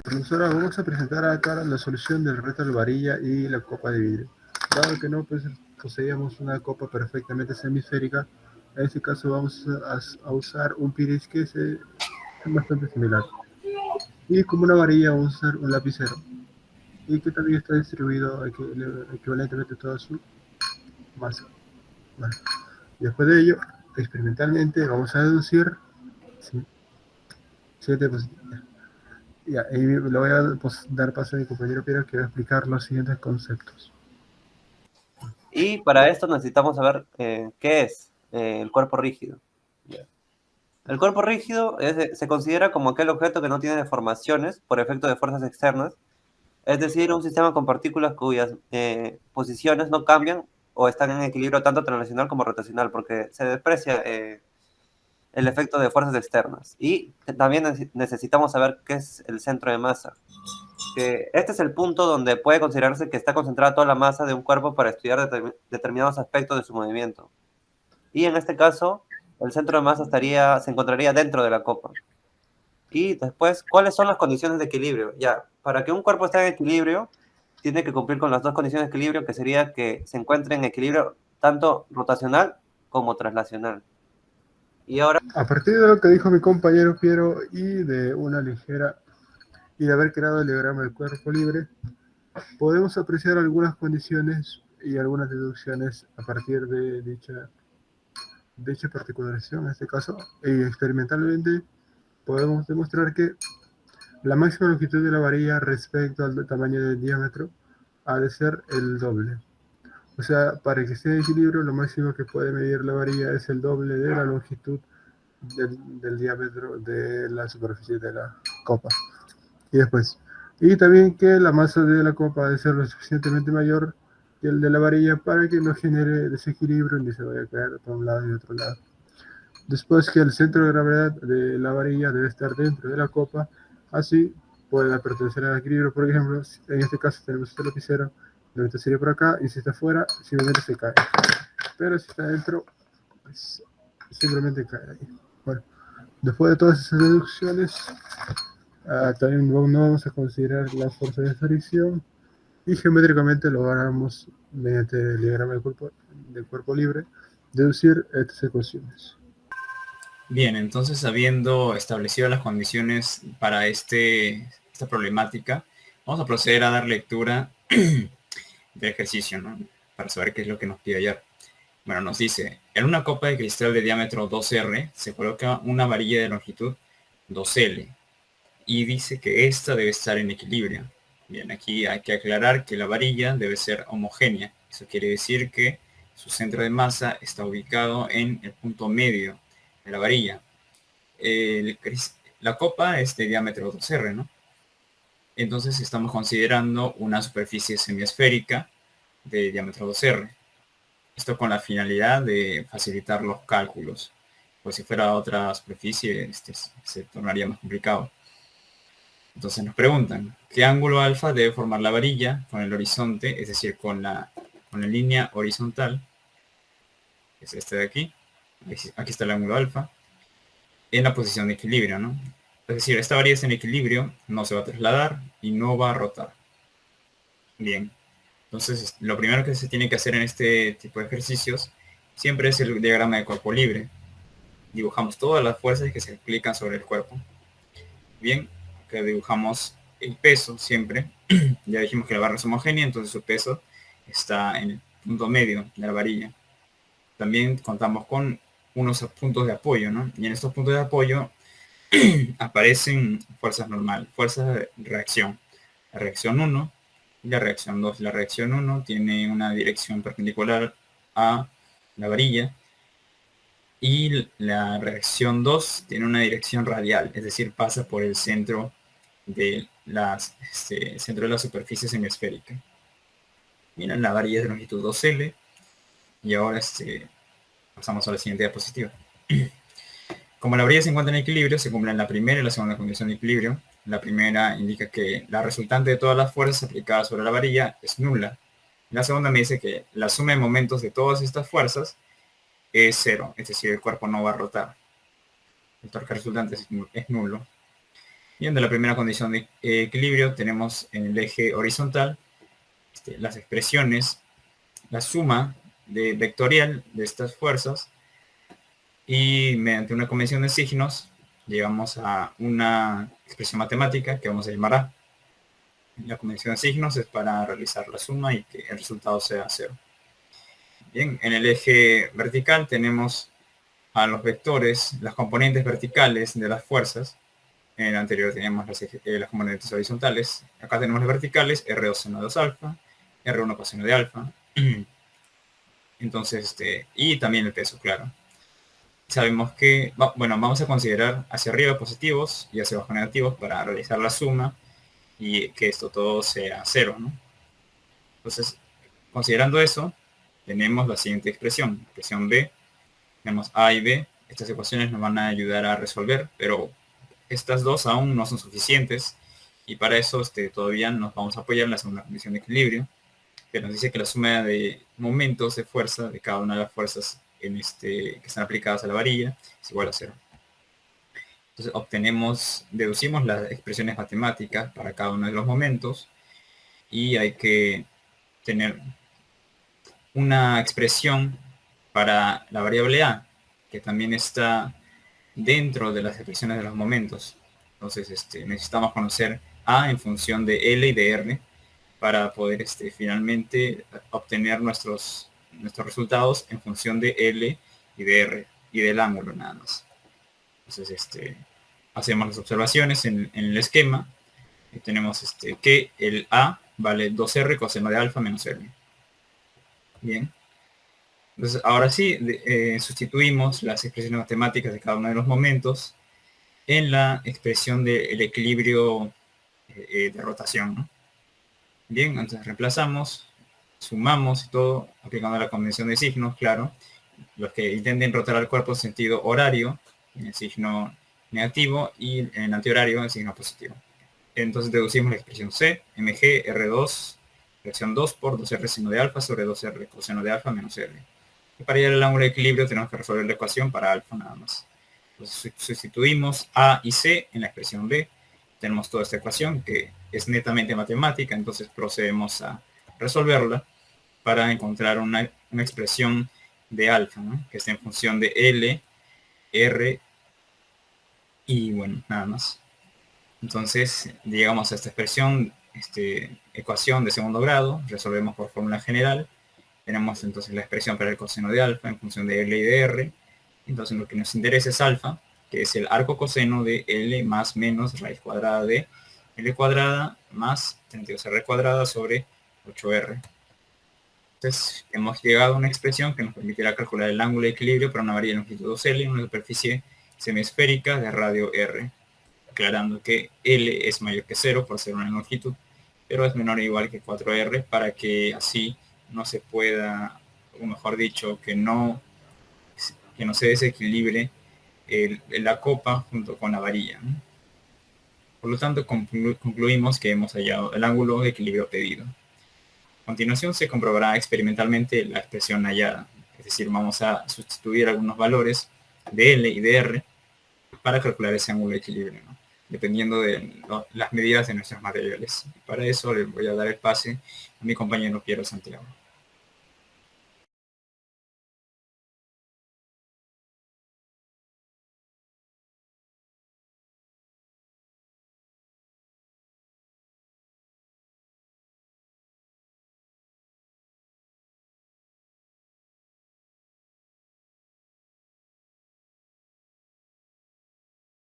Profesora, vamos a presentar acá la solución del reto de varilla y la copa de vidrio. Dado que no poseíamos una copa perfectamente semisférica, en este caso vamos a usar un piris que es bastante similar. Y como una varilla vamos a usar un lapicero. Y que también está distribuido equivalentemente toda su masa. Bueno, después de ello, experimentalmente vamos a deducir 7 positivos. Ya, y le voy a dar paso a mi compañero Piero que va a explicar los siguientes conceptos. Y para esto necesitamos saber qué es el cuerpo rígido. El cuerpo rígido se considera como aquel objeto que no tiene deformaciones por efecto de fuerzas externas, es decir, un sistema con partículas cuyas posiciones no cambian o están en equilibrio tanto translacional como rotacional, porque se desprecia el efecto de fuerzas externas. Y también necesitamos saber qué es el centro de masa. Que este es el punto donde puede considerarse que está concentrada toda la masa de un cuerpo para estudiar determinados aspectos de su movimiento. Y en este caso, el centro de masa se encontraría dentro de la copa. Y después, ¿cuáles son las condiciones de equilibrio? Ya, para que un cuerpo esté en equilibrio, tiene que cumplir con las dos condiciones de equilibrio, que sería que se encuentre en equilibrio tanto rotacional como translacional. Y ahora, a partir de lo que dijo mi compañero Piero y de una ligera y de haber creado el diagrama del cuerpo libre, podemos apreciar algunas condiciones y algunas deducciones a partir de dicha particularización. En este caso, experimentalmente podemos demostrar que la máxima longitud de la varilla respecto al tamaño del diámetro ha de ser el doble. O sea, para que esté en equilibrio, lo máximo que puede medir la varilla es el doble de la longitud del diámetro de la superficie de la copa. Y también que la masa de la copa debe ser lo suficientemente mayor que el de la varilla para que no genere desequilibrio ni se vaya a caer por un lado y otro lado. Después que el centro de gravedad de la varilla debe estar dentro de la copa, así puede pertenecer al equilibrio. Por ejemplo, en este caso tenemos este lapicero, normalmente sería por acá, y si está fuera, simplemente se cae. Pero si está dentro, pues simplemente cae ahí. Bueno, después de todas esas deducciones, también no vamos a considerar las fuerzas de fricción y geométricamente lo haremos mediante el diagrama del cuerpo libre, deducir estas ecuaciones. Bien, entonces habiendo establecido las condiciones para esta problemática, vamos a proceder a dar lectura del ejercicio, ¿no? Para saber qué es lo que nos pide ayer. Bueno, nos dice, en una copa de cristal de diámetro 2R se coloca una varilla de longitud 2L y dice que esta debe estar en equilibrio. Bien, aquí hay que aclarar que la varilla debe ser homogénea. Eso quiere decir que su centro de masa está ubicado en el punto medio de la varilla. La copa es de diámetro 2R, ¿no? Entonces estamos considerando una superficie semiesférica de diámetro 2R. Esto con la finalidad de facilitar los cálculos. Pues si fuera otra superficie, se tornaría más complicado. Entonces nos preguntan, ¿qué ángulo alfa debe formar la varilla con el horizonte, es decir, con la línea horizontal? Es este de aquí. Aquí está el ángulo alfa. En la posición de equilibrio, ¿no? Es decir, esta varilla está en equilibrio, no se va a trasladar y no va a rotar. Bien. Entonces, lo primero que se tiene que hacer en este tipo de ejercicios siempre es el diagrama de cuerpo libre. Dibujamos todas las fuerzas que se aplican sobre el cuerpo. Bien, que dibujamos el peso siempre. Ya dijimos que la barra es homogénea, entonces su peso está en el punto medio de la varilla. También contamos con unos puntos de apoyo, ¿no? Y en estos puntos de apoyo aparecen fuerzas normales, fuerzas de reacción. La reacción 1 y la reacción 2. La reacción 1 tiene una dirección perpendicular a la varilla y la reacción 2 tiene una dirección radial, es decir, pasa por el centro de centro de la superficie semiesférica. Miren, la varilla es de longitud 2L y ahora pasamos a la siguiente diapositiva. Como la varilla se encuentra en equilibrio, se cumplen la primera y la segunda condición de equilibrio. La primera indica que la resultante de todas las fuerzas aplicadas sobre la varilla es nula. La segunda me dice que la suma de momentos de todas estas fuerzas es cero, es decir, el cuerpo no va a rotar. El torque resultante es nulo. Bien, de la primera condición de equilibrio tenemos en el eje horizontal las expresiones, la suma vectorial de estas fuerzas, y mediante una convención de signos llegamos a una expresión matemática que vamos a llamar A. La convención de signos es para realizar la suma y que el resultado sea 0. Bien, en el eje vertical tenemos a los vectores, las componentes verticales de las fuerzas. En el anterior teníamos las componentes horizontales. Acá tenemos las verticales, R2 seno de 2 alfa, R1 coseno de alfa. Entonces, y también el peso, claro. Sabemos que, bueno, vamos a considerar hacia arriba positivos y hacia abajo negativos para realizar la suma y que esto todo sea 0, ¿no? Entonces, considerando eso, tenemos la siguiente expresión B. Tenemos A y B. Estas ecuaciones nos van a ayudar a resolver, pero estas dos aún no son suficientes, y para eso todavía nos vamos a apoyar en la segunda condición de equilibrio, que nos dice que la suma de momentos de fuerza de cada una de las fuerzas que están aplicadas a la varilla es igual a 0. Entonces deducimos las expresiones matemáticas para cada uno de los momentos, y hay que tener una expresión para la variable A, que también está dentro de las expresiones de los momentos. Entonces necesitamos conocer A en función de L y de R para poder finalmente obtener nuestros resultados en función de L y de R y del ángulo nada más. Entonces hacemos las observaciones en el esquema y tenemos que el A vale 2R coseno de alfa menos L. Bien. Entonces ahora sí sustituimos las expresiones matemáticas de cada uno de los momentos en la expresión del equilibrio de rotación, ¿no? Bien, entonces reemplazamos, sumamos y todo, aplicando la convención de signos, claro. Los que intenten rotar al cuerpo en sentido horario, en el signo negativo, y en el antihorario, en el signo positivo. Entonces deducimos la expresión C, mg, R2, fracción 2 por 2R seno de alfa sobre 2R coseno de alfa menos R. Y para llegar al ángulo de equilibrio tenemos que resolver la ecuación para alfa nada más. Entonces sustituimos A y C en la expresión B. Tenemos toda esta ecuación que es netamente matemática, entonces procedemos a resolverla para encontrar una expresión de alfa, ¿no? Que esté en función de L, R y bueno, nada más. Entonces llegamos a esta expresión, ecuación de segundo grado, resolvemos por fórmula general. Tenemos entonces la expresión para el coseno de alfa en función de L y de R. Entonces lo que nos interesa es alfa, que es el arco coseno de L más menos raíz cuadrada de L cuadrada más 32R cuadrada sobre 8R. Entonces hemos llegado a una expresión que nos permitirá calcular el ángulo de equilibrio para una varilla de longitud 2L en una superficie semiesférica de radio R, aclarando que L es mayor que 0 por ser una longitud, pero es menor o igual que 4R, para que así no se pueda, o mejor dicho, que no se desequilibre la copa junto con la varilla, ¿no? Por lo tanto, concluimos que hemos hallado el ángulo de equilibrio pedido. A continuación se comprobará experimentalmente la expresión hallada, es decir, vamos a sustituir algunos valores de L y de R para calcular ese ángulo de equilibrio, ¿no? Dependiendo de las medidas de nuestros materiales. Para eso le voy a dar el pase a mi compañero Piero Santiago.